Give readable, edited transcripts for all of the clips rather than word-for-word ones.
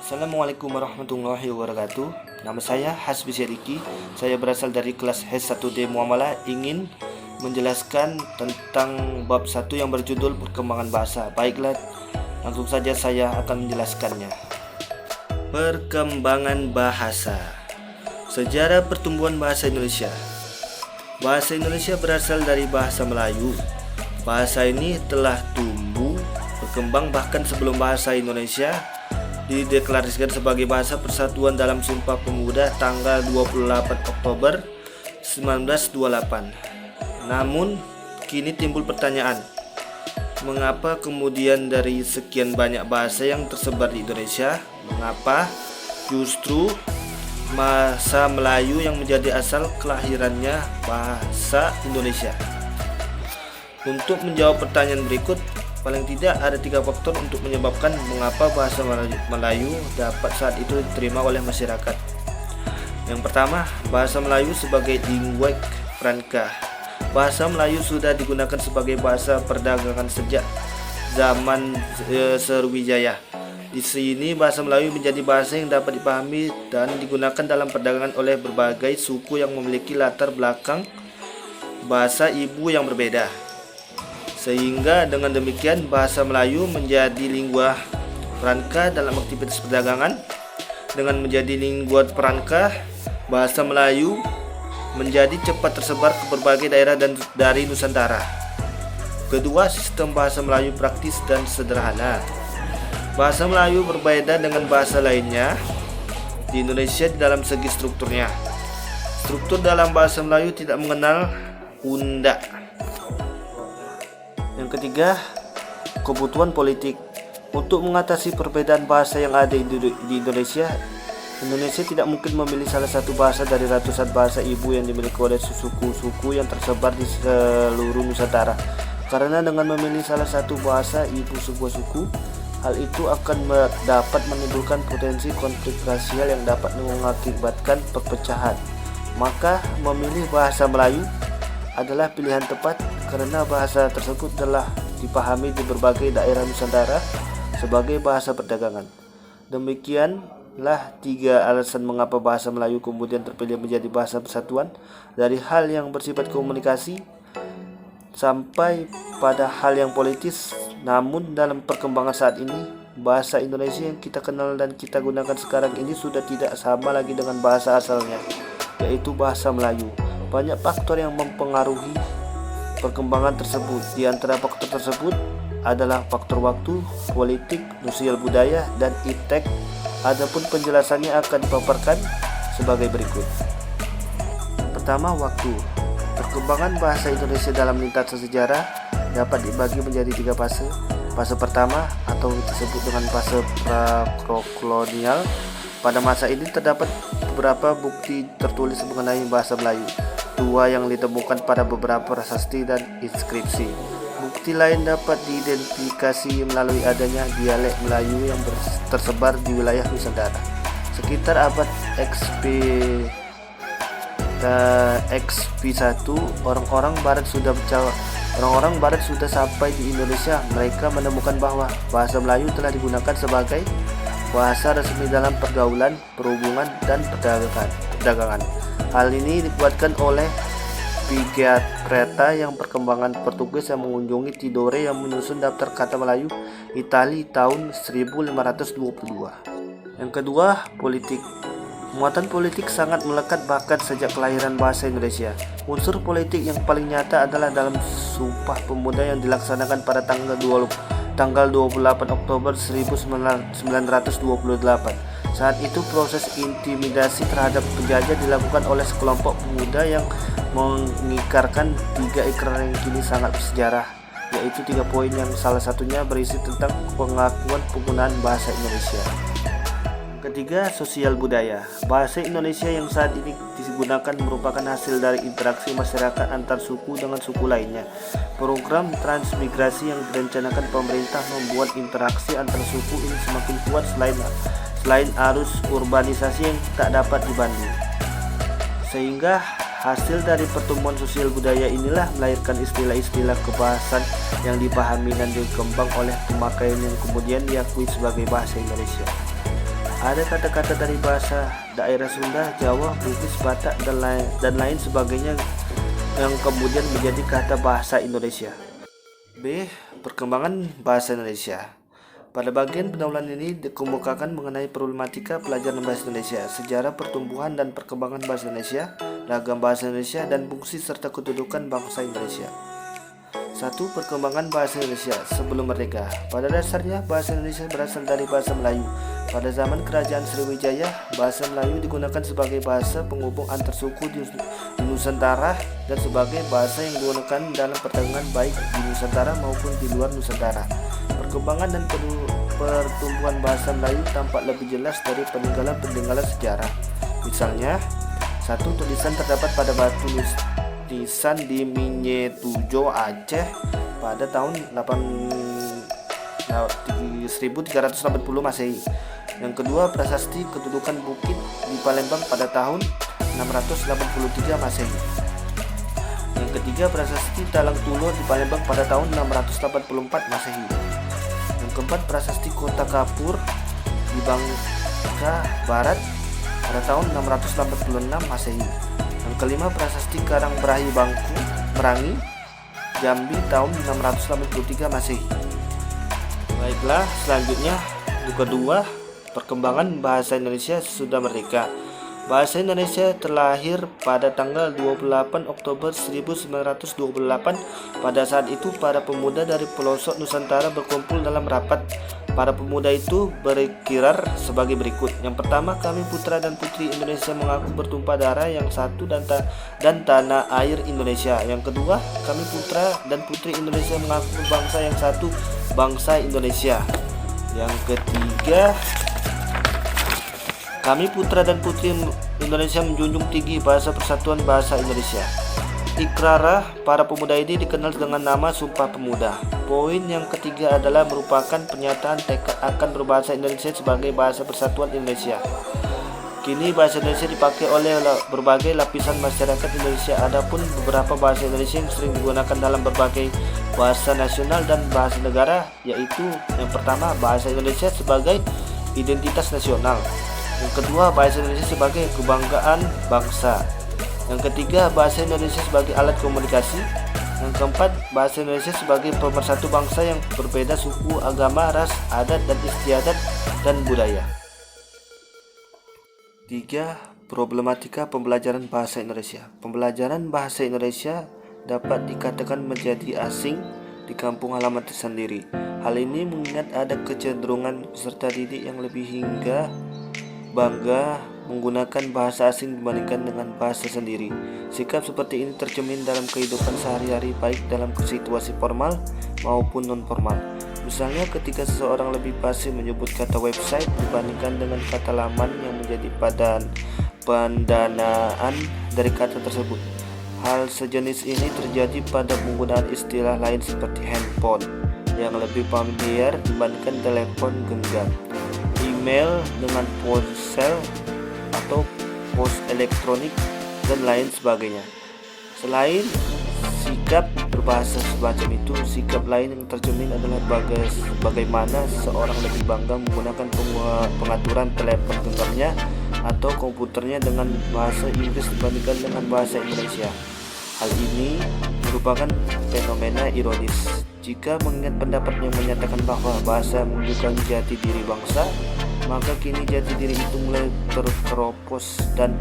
Assalamualaikum warahmatullahi wabarakatuh. Nama saya Hasbi Syariki. Saya berasal dari kelas H1D Muamalah, ingin menjelaskan tentang bab 1 yang berjudul perkembangan bahasa. Baiklah, langsung saja saya akan menjelaskannya. Perkembangan bahasa. Sejarah pertumbuhan bahasa Indonesia. Bahasa Indonesia berasal dari bahasa Melayu. Bahasa ini telah tumbuh, berkembang bahkan sebelum bahasa Indonesia dideklarasikan sebagai bahasa persatuan dalam Sumpah Pemuda tanggal 28 Oktober 1928. Namun, kini timbul pertanyaan, mengapa kemudian dari sekian banyak bahasa yang tersebar di Indonesia, mengapa justru bahasa Melayu yang menjadi asal kelahirannya bahasa Indonesia? Untuk menjawab pertanyaan berikut, paling tidak ada 3 faktor untuk menyebabkan mengapa bahasa Melayu dapat saat itu diterima oleh masyarakat. Yang pertama, bahasa Melayu sebagai lingua franca. Bahasa Melayu sudah digunakan sebagai bahasa perdagangan sejak zaman Sriwijaya. Di sini bahasa Melayu menjadi bahasa yang dapat dipahami dan digunakan dalam perdagangan oleh berbagai suku yang memiliki latar belakang bahasa ibu yang berbeda. Sehingga dengan demikian bahasa Melayu menjadi lingua franca dalam aktivitas perdagangan. Dengan menjadi lingua franca, bahasa Melayu menjadi cepat tersebar ke berbagai daerah dan dari Nusantara. Kedua, sistem bahasa Melayu praktis dan sederhana. Bahasa Melayu berbeda dengan bahasa lainnya di Indonesia dalam segi strukturnya. Struktur dalam bahasa Melayu tidak mengenal unda. Yang ketiga, kebutuhan politik. Untuk mengatasi perbedaan bahasa yang ada di Indonesia tidak mungkin memilih salah satu bahasa dari ratusan bahasa ibu yang dimiliki oleh suku-suku yang tersebar di seluruh Nusantara. Karena dengan memilih salah satu bahasa ibu sebuah suku, hal itu akan dapat menimbulkan potensi konflik rasial yang dapat mengakibatkan perpecahan. Maka memilih bahasa Melayu adalah pilihan tepat karena bahasa tersebut telah dipahami di berbagai daerah Nusantara sebagai bahasa perdagangan. Demikianlah 3 alasan mengapa bahasa Melayu kemudian terpilih menjadi bahasa persatuan, dari hal yang bersifat komunikasi sampai pada hal yang politis. Namun dalam perkembangan saat ini, bahasa Indonesia yang kita kenal dan kita gunakan sekarang ini sudah tidak sama lagi dengan bahasa asalnya, yaitu bahasa Melayu. Banyak faktor yang mempengaruhi perkembangan tersebut. Di antara faktor tersebut adalah faktor waktu, politik, sosial budaya, dan iptek. Adapun penjelasannya akan dipaparkan sebagai berikut. Pertama, waktu. Perkembangan bahasa Indonesia dalam lintasan sejarah dapat dibagi menjadi 3 fase. Fase pertama atau disebut dengan fase prakolonial. Pada masa ini terdapat beberapa bukti tertulis mengenai bahasa Melayu. 2 yang ditemukan pada beberapa prasasti dan inskripsi. Bukti lain dapat diidentifikasi melalui adanya dialek Melayu yang tersebar di wilayah Nusantara. Sekitar abad XP1, orang-orang Barat sudah sampai di Indonesia. Mereka menemukan bahwa bahasa Melayu telah digunakan sebagai bahasa resmi dalam pergaulan, perhubungan, dan perdagangan. Hal ini dibuatkan oleh Piagetta yang perkembangan Portugis yang mengunjungi Tidore yang menyusun daftar kata Melayu Itali tahun 1522. Yang kedua, politik. Muatan politik sangat melekat bahkan sejak kelahiran bahasa Indonesia. Unsur politik yang paling nyata adalah dalam Sumpah Pemuda yang dilaksanakan pada tanggal 28 Oktober 1928. Saat itu proses intimidasi terhadap penjajah dilakukan oleh sekelompok pemuda yang mengikrarkan 3 ikrar yang kini sangat bersejarah, yaitu 3 poin yang salah satunya berisi tentang pengakuan penggunaan bahasa Indonesia. Ketiga, sosial budaya. Bahasa Indonesia yang saat ini digunakan merupakan hasil dari interaksi masyarakat antar suku dengan suku lainnya. Program transmigrasi yang direncanakan pemerintah membuat interaksi antar suku ini semakin kuat selain arus urbanisasi yang tak dapat dibendung. Sehingga hasil dari pertumbuhan sosial budaya inilah melahirkan istilah-istilah kebahasan yang dipahami dan dikembang oleh pemakaian yang kemudian diakui sebagai bahasa Indonesia. Ada kata-kata dari bahasa daerah Sunda, Jawa, Bugis, Batak, dan lain sebagainya yang kemudian menjadi kata bahasa Indonesia. B. Perkembangan bahasa Indonesia. Pada bagian pendahuluan ini dikemukakan mengenai problematika pelajaran bahasa Indonesia, sejarah pertumbuhan dan perkembangan bahasa Indonesia, ragam bahasa Indonesia, dan fungsi serta kedudukan bangsa Indonesia. 1. Perkembangan bahasa Indonesia sebelum merdeka. Pada dasarnya bahasa Indonesia berasal dari bahasa Melayu. Pada zaman Kerajaan Sriwijaya, bahasa Melayu digunakan sebagai bahasa penghubung antar suku di Nusantara dan sebagai bahasa yang digunakan dalam perdagangan baik di Nusantara maupun di luar Nusantara. Perkembangan dan pertumbuhan bahasa Melayu tampak lebih jelas dari peninggalan-peninggalan sejarah. Misalnya, 1. Tulisan terdapat pada batu nisan di Minyetujo, Aceh pada tahun 1380 Masehi. Yang kedua, prasasti kedudukan bukit di Palembang pada tahun 683 Masehi. Yang ketiga, prasasti Talang Tulo di Palembang pada tahun 684 Masehi. Yang keempat, prasasti Kota Kapur di Bangka Barat pada tahun 686 Masehi. Yang kelima, prasasti Karang Berahi Bangku Merangi Jambi tahun 683 Masehi. Baiklah, selanjutnya kedua, perkembangan bahasa Indonesia sesudah merdeka. Bahasa Indonesia terlahir pada tanggal 28 Oktober 1928. Pada saat itu, para pemuda dari pelosok Nusantara berkumpul dalam rapat. Para pemuda itu berkirar sebagai berikut. Yang pertama, kami putra dan putri Indonesia mengaku bertumpah darah yang satu dan tanah air Indonesia. Yang kedua, kami putra dan putri Indonesia mengaku bangsa yang satu, bangsa Indonesia. Yang ketiga, kami putra dan putri Indonesia menjunjung tinggi bahasa persatuan bahasa Indonesia. Ikrarah para pemuda ini dikenal dengan nama Sumpah Pemuda. Poin yang ketiga adalah merupakan pernyataan tekad akan berbahasa Indonesia sebagai bahasa persatuan Indonesia. Kini bahasa Indonesia dipakai oleh berbagai lapisan masyarakat Indonesia. Adapun beberapa bahasa Indonesia yang sering digunakan dalam berbagai bahasa nasional dan bahasa negara, yaitu yang pertama, bahasa Indonesia sebagai identitas nasional. Yang kedua, bahasa Indonesia sebagai kebanggaan bangsa. Yang ketiga, bahasa Indonesia sebagai alat komunikasi. Yang keempat, bahasa Indonesia sebagai pemersatu bangsa yang berbeda suku, agama, ras, adat, dan istiadat dan budaya. 3. Problematika pembelajaran bahasa Indonesia. Pembelajaran bahasa Indonesia dapat dikatakan menjadi asing di kampung halaman tersendiri. Hal ini mengingat ada kecenderungan peserta didik yang lebih hingga bangga menggunakan bahasa asing dibandingkan dengan bahasa sendiri. Sikap seperti ini tercermin dalam kehidupan sehari-hari, baik dalam situasi formal maupun non-formal. Misalnya ketika seseorang lebih fasih menyebut kata website dibandingkan dengan kata laman yang menjadi pendanaan dari kata tersebut. Hal sejenis ini terjadi pada penggunaan istilah lain seperti handphone yang lebih familiar dibandingkan telepon genggam, email dengan ponsel atau pos elektronik, dan lain sebagainya. Selain sikap berbahasa semacam itu, sikap lain yang tercermin adalah bagaimana seseorang lebih bangga menggunakan pengaturan telepon genggamnya atau komputernya dengan bahasa Inggris dibandingkan dengan bahasa Indonesia. Hal ini merupakan fenomena ironis. Jika mengingat pendapat yang menyatakan bahwa bahasa menunjukkan jati diri bangsa, maka kini jati diri itu mulai terkeropos dan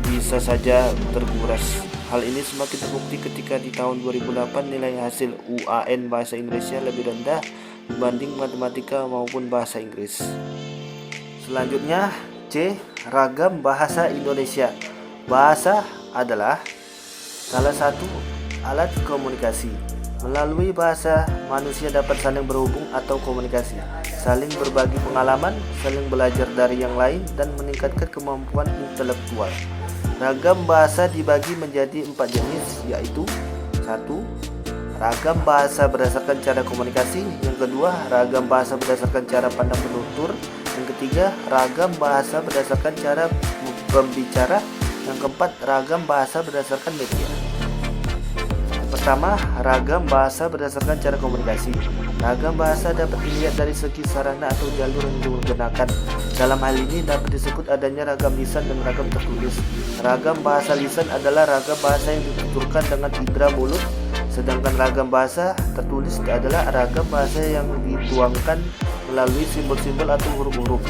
bisa saja terkuras. Hal ini semakin terbukti ketika di tahun 2008 nilai hasil UAN bahasa Indonesia lebih rendah dibanding matematika maupun bahasa Inggris. Selanjutnya, C. Ragam bahasa Indonesia. Bahasa adalah salah satu alat komunikasi. Melalui bahasa, manusia dapat saling berhubung atau komunikasi, saling berbagi pengalaman, saling belajar dari yang lain, dan meningkatkan kemampuan intelektual. Ragam bahasa dibagi menjadi 4 jenis, yaitu 1. Ragam bahasa berdasarkan cara komunikasi. Yang kedua, ragam bahasa berdasarkan cara pandang penutur. Yang ketiga, ragam bahasa berdasarkan cara berbicara. Yang keempat, ragam bahasa berdasarkan media. Yang pertama, ragam bahasa berdasarkan cara komunikasi. Ragam bahasa dapat dilihat dari segi sarana atau jalur yang digunakan. Dalam hal ini dapat disebut adanya ragam lisan dan ragam tertulis. Ragam bahasa lisan adalah ragam bahasa yang dituturkan dengan indera mulut, sedangkan ragam bahasa tertulis adalah ragam bahasa yang dituangkan melalui simbol-simbol atau huruf-huruf.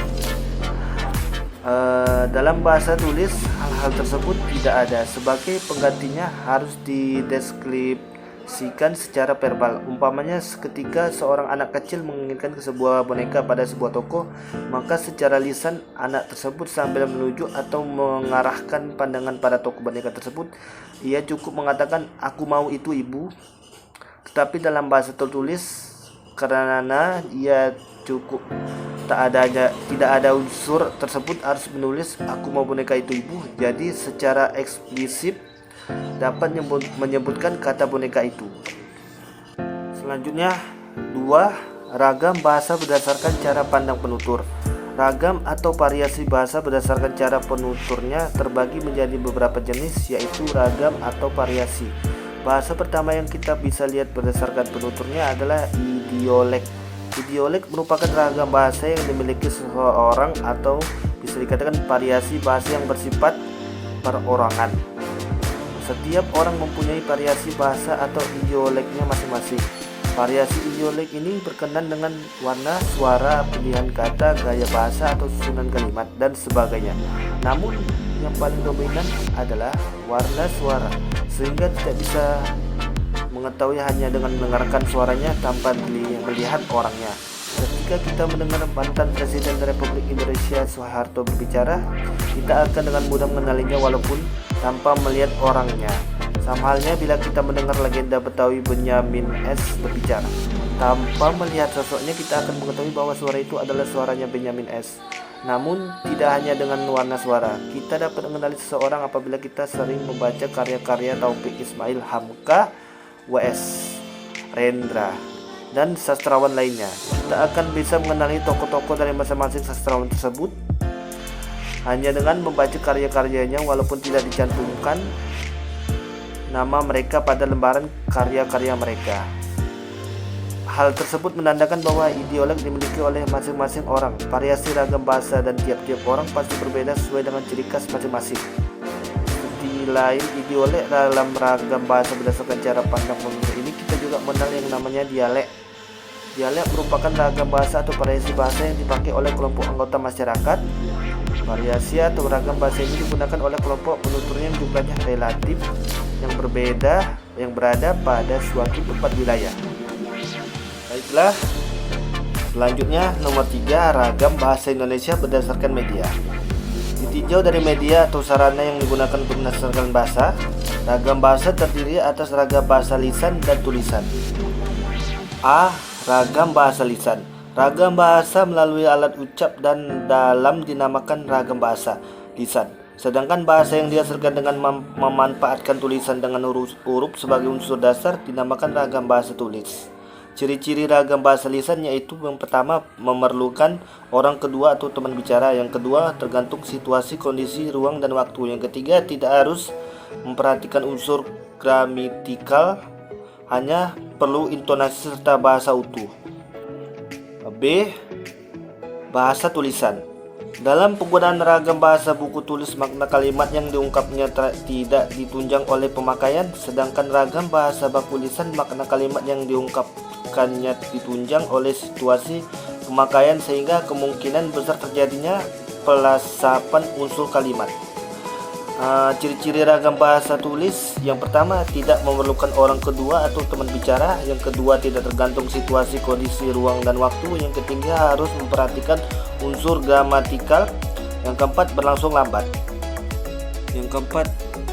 Dalam bahasa tulis, hal-hal tersebut tidak ada. Sebagai penggantinya harus dideskripsikan secara verbal. Umpamanya ketika seorang anak kecil menginginkan sebuah boneka pada sebuah toko, maka secara lisan anak tersebut sambil menunjuk atau mengarahkan pandangan pada toko boneka tersebut, ia cukup mengatakan, "Aku mau itu, Ibu." Tetapi dalam bahasa tertulis, karena ia cukup tidak ada unsur tersebut harus menulis, "Aku mau boneka itu, Ibu." Jadi secara eksplisit dapat menyebutkan kata boneka itu. Selanjutnya, 2. Ragam bahasa berdasarkan cara pandang penutur. Ragam atau variasi bahasa berdasarkan cara penuturnya terbagi menjadi beberapa jenis, yaitu ragam atau variasi. Bahasa pertama yang kita bisa lihat berdasarkan penuturnya adalah idiolek. Idiolek merupakan ragam bahasa yang dimiliki seseorang atau bisa dikatakan variasi bahasa yang bersifat perorangan. Setiap orang mempunyai variasi bahasa atau idioleknya masing-masing. Variasi idiolek ini berkenan dengan warna, suara, pilihan kata, gaya bahasa atau susunan kalimat, dan sebagainya. Namun yang paling dominan adalah warna suara, sehingga tidak bisa mengetahui hanya dengan mendengarkan suaranya tanpa melihat orangnya. Ketika kita mendengar mantan Presiden Republik Indonesia Soeharto berbicara, kita akan dengan mudah mengenalinya walaupun tanpa melihat orangnya. Sama halnya bila kita mendengar legenda Betawi Benyamin S. berbicara. Tanpa melihat sosoknya, kita akan mengetahui bahwa suara itu adalah suaranya Benyamin S. Namun tidak hanya dengan warna suara, kita dapat mengenali seseorang apabila kita sering membaca karya-karya Taufik Ismail Hamka, W.S. Rendra, dan sastrawan lainnya. Kita akan bisa mengenali tokoh-tokoh dari masing-masing sastrawan tersebut hanya dengan membaca karya-karyanya walaupun tidak dicantumkan nama mereka pada lembaran karya-karya mereka. Hal tersebut menandakan bahwa idiolek dimiliki oleh masing-masing orang. Variasi ragam bahasa dan tiap-tiap orang pasti berbeda sesuai dengan ciri khas masing-masing. Lain idiolek dalam ragam bahasa berdasarkan cara pandang penutur ini, kita juga mengenal yang namanya dialek. Dialek merupakan ragam bahasa atau variasi bahasa yang dipakai oleh kelompok anggota masyarakat. Variasi atau ragam bahasa ini digunakan oleh kelompok penuturnya yang jumlahnya relatif yang berbeda yang berada pada suatu tempat wilayah. Baiklah, selanjutnya nomor 3, ragam bahasa Indonesia berdasarkan media. Ditinjau dari media atau sarana yang digunakan untuk berdasarkan bahasa, ragam bahasa terdiri atas ragam bahasa lisan dan tulisan. A. Ragam bahasa lisan. Ragam bahasa melalui alat ucap dan dalam dinamakan ragam bahasa lisan. Sedangkan bahasa yang dihasilkan dengan memanfaatkan tulisan dengan huruf sebagai unsur dasar dinamakan ragam bahasa tulis. Ciri-ciri ragam bahasa lisan yaitu yang pertama, memerlukan orang kedua atau teman bicara. Yang kedua, tergantung situasi, kondisi, ruang, dan waktu. Yang ketiga, tidak harus memperhatikan unsur gramatikal, hanya perlu intonasi serta bahasa utuh. B. Bahasa tulisan. Dalam penggunaan ragam bahasa buku tulis, makna kalimat yang diungkapnya tidak ditunjang oleh pemakaian, sedangkan ragam bahasa baku lisan, makna kalimat yang diungkapkannya ditunjang oleh situasi pemakaian, sehingga kemungkinan besar terjadinya pelasapan unsur kalimat. Ciri-ciri ragam bahasa tulis: yang pertama, tidak memerlukan orang kedua atau teman bicara. Yang kedua, tidak tergantung situasi, kondisi, ruang, dan waktu. Yang ketiga, harus memperhatikan unsur gramatikal. Yang keempat, berlangsung lambat. Yang keempat,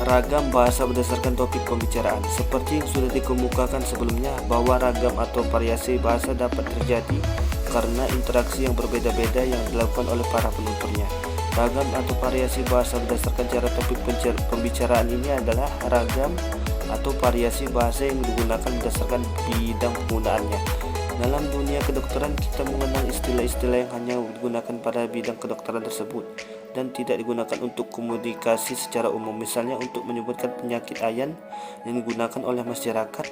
ragam bahasa berdasarkan topik pembicaraan. Seperti yang sudah dikemukakan sebelumnya, bahwa ragam atau variasi bahasa dapat terjadi karena interaksi yang berbeda-beda yang dilakukan oleh para penuturnya. Ragam atau variasi bahasa berdasarkan cara topik pembicaraan ini adalah ragam atau variasi bahasa yang digunakan berdasarkan bidang penggunaannya. Dalam dunia kedokteran, kita mengenal istilah-istilah yang hanya digunakan pada bidang kedokteran tersebut. dan tidak digunakan untuk komunikasi secara umum. Misalnya untuk menyebutkan penyakit ayan yang digunakan oleh masyarakat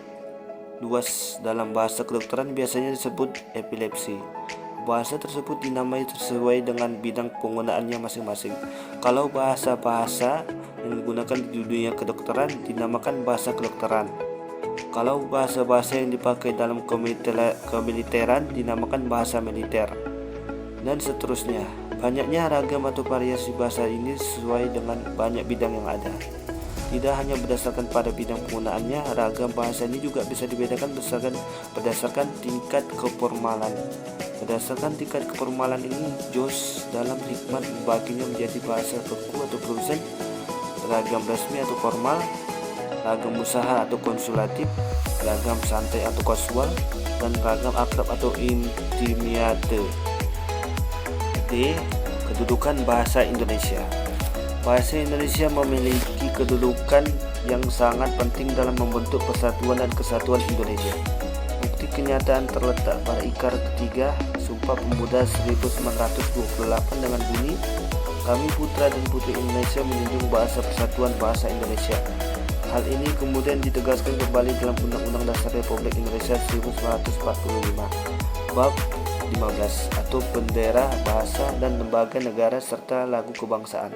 luas dalam bahasa kedokteran biasanya disebut epilepsi. Bahasa tersebut dinamai sesuai dengan bidang penggunaannya masing-masing. Kalau bahasa-bahasa yang digunakan di dunia kedokteran dinamakan bahasa kedokteran. Kalau bahasa-bahasa yang dipakai dalam kemiliteran dinamakan bahasa militer, dan seterusnya. Banyaknya ragam atau variasi bahasa ini sesuai dengan banyak bidang yang ada. Tidak hanya berdasarkan pada bidang penggunaannya, ragam bahasa ini juga bisa dibedakan berdasarkan tingkat keformalan. Berdasarkan tingkat keformalan ini, Jos dalam hikmat membaginya menjadi bahasa beku atau prosen, ragam resmi atau formal, ragam usaha atau konsulatif, ragam santai atau kasual, dan ragam akrab atau intimiate. D. Kedudukan bahasa Indonesia. Bahasa Indonesia memiliki kedudukan yang sangat penting dalam membentuk persatuan dan kesatuan Indonesia. Bukti kenyataan terletak pada ikrar ketiga Sumpah Pemuda 1928 dengan bunyi, "Kami putra dan putri Indonesia menjunjung bahasa persatuan bahasa Indonesia." Hal ini kemudian ditegaskan kembali dalam Undang-Undang Dasar Republik Indonesia 1945 Bab 15 atau Bendera, Bahasa, dan Lembaga Negara serta Lagu Kebangsaan.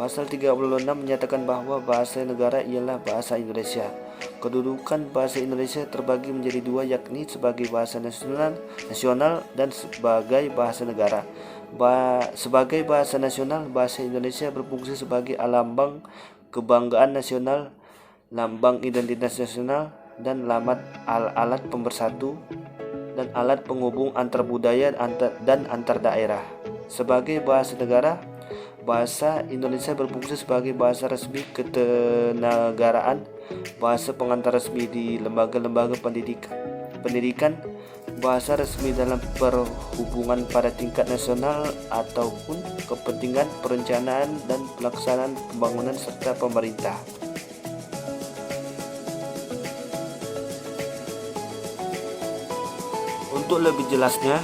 Pasal 36 menyatakan bahwa bahasa negara ialah bahasa Indonesia. Kedudukan bahasa Indonesia terbagi menjadi dua, yakni sebagai bahasa nasional dan sebagai bahasa negara. Sebagai bahasa nasional, bahasa Indonesia berfungsi sebagai lambang kebanggaan nasional, lambang identitas nasional, dan alat pemersatu dan alat penghubung antar budaya dan antar daerah. Sebagai bahasa negara, bahasa Indonesia berfungsi sebagai bahasa resmi ketenagaraan, bahasa pengantar resmi di lembaga-lembaga pendidikan, bahasa resmi dalam perhubungan pada tingkat nasional ataupun kepentingan perencanaan dan pelaksanaan pembangunan serta pemerintah. Untuk lebih jelasnya,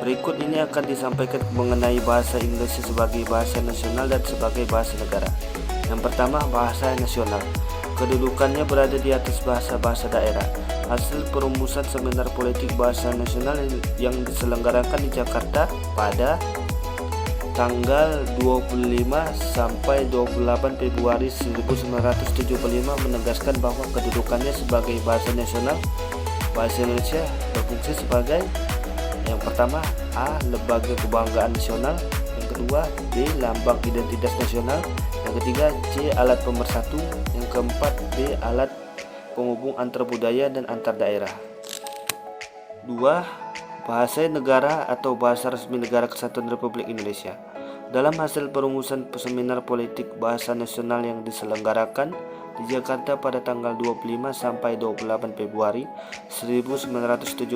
berikut ini akan disampaikan mengenai bahasa Indonesia sebagai bahasa nasional dan sebagai bahasa negara. Yang pertama, bahasa nasional. Kedudukannya berada di atas bahasa-bahasa daerah. Hasil perumusan seminar politik bahasa nasional yang diselenggarakan di Jakarta pada tanggal 25 sampai 28 Februari 1975 menegaskan bahwa kedudukannya sebagai bahasa nasional, bahasa Indonesia berfungsi sebagai yang pertama, A. Lembaga kebanggaan nasional. Yang kedua, B. Lambang identitas nasional. Yang ketiga, C. Alat pemersatu. Yang keempat, D. Alat penghubung antar budaya dan antar daerah. 2. Bahasa negara atau bahasa resmi Negara Kesatuan Republik Indonesia. Dalam hasil perumusan seminar politik bahasa nasional yang diselenggarakan di Jakarta pada tanggal 25 sampai 28 Februari 1975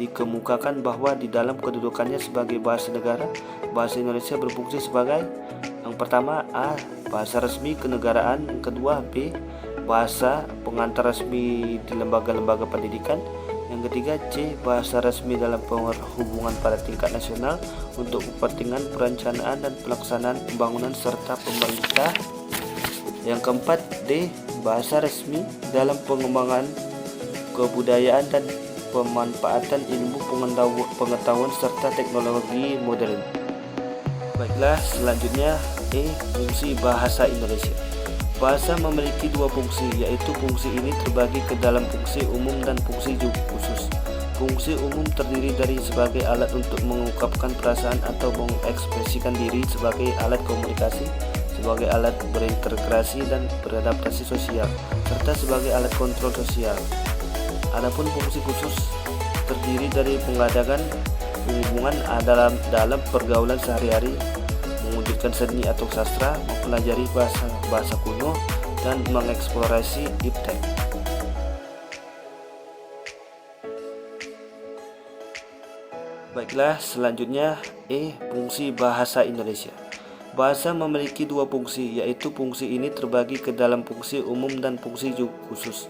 dikemukakan bahwa di dalam kedudukannya sebagai bahasa negara, bahasa Indonesia berfungsi sebagai yang pertama, A. Bahasa resmi kenegaraan. Yang kedua, B. Bahasa pengantar resmi di lembaga-lembaga pendidikan. Yang ketiga, C. Bahasa resmi dalam perhubungan pada tingkat nasional untuk kepentingan perencanaan dan pelaksanaan pembangunan serta pemerintah. Yang keempat, D. Bahasa resmi dalam pengembangan kebudayaan dan pemanfaatan ilmu pengetahuan serta teknologi modern. Baiklah, selanjutnya E. Fungsi bahasa Indonesia. Bahasa memiliki dua fungsi, yaitu fungsi ini terbagi ke dalam fungsi umum dan fungsi khusus. Fungsi umum terdiri dari sebagai alat untuk mengungkapkan perasaan atau mengekspresikan diri, sebagai alat komunikasi, sebagai alat berintegrasi dan beradaptasi sosial, serta sebagai alat kontrol sosial. Adapun fungsi khusus terdiri dari mengadakan hubungan dalam pergaulan sehari-hari, mewujudkan seni atau sastra, mempelajari bahasa kuno, dan mengeksplorasi iptek. Baiklah, selanjutnya E. Fungsi bahasa Indonesia. Bahasa memiliki dua fungsi, yaitu fungsi ini terbagi ke dalam fungsi umum dan fungsi khusus.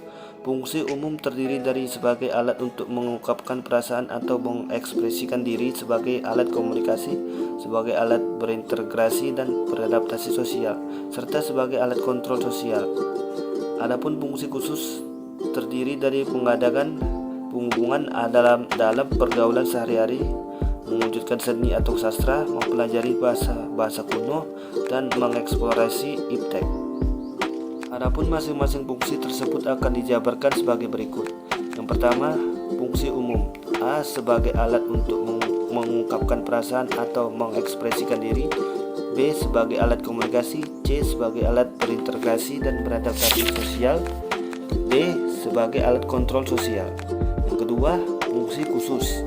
Fungsi umum terdiri dari sebagai alat untuk mengungkapkan perasaan atau mengekspresikan diri, sebagai alat komunikasi, sebagai alat berintegrasi dan beradaptasi sosial, serta sebagai alat kontrol sosial. Adapun fungsi khusus terdiri dari mengadakan penghubungan dalam pergaulan sehari-hari, mewujudkan seni atau sastra, mempelajari bahasa kuno, dan mengeksplorasi iptek. Adapun masing-masing fungsi tersebut akan dijabarkan sebagai berikut. Yang pertama, fungsi umum. A sebagai alat untuk mengungkapkan perasaan atau mengekspresikan diri. B sebagai alat komunikasi. C sebagai alat berintegrasi dan beradaptasi sosial. D sebagai alat kontrol sosial. Yang kedua, fungsi khusus.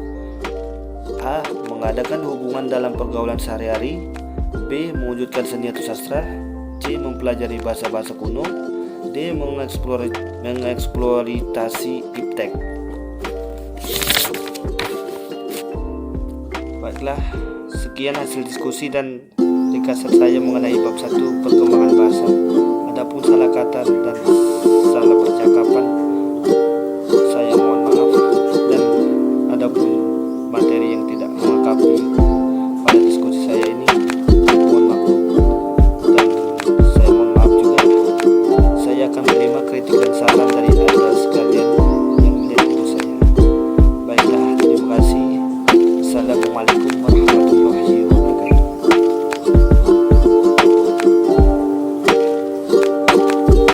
A mengadakan hubungan dalam pergaulan sehari-hari. B mewujudkan seni atau sastra. C mempelajari bahasa-bahasa kuno. D mengeksploitasi iptek. Baiklah, sekian hasil diskusi dan ringkasan saya mengenai bab 1 perkembangan bahasa. Adapun salah kata dan salah percakapan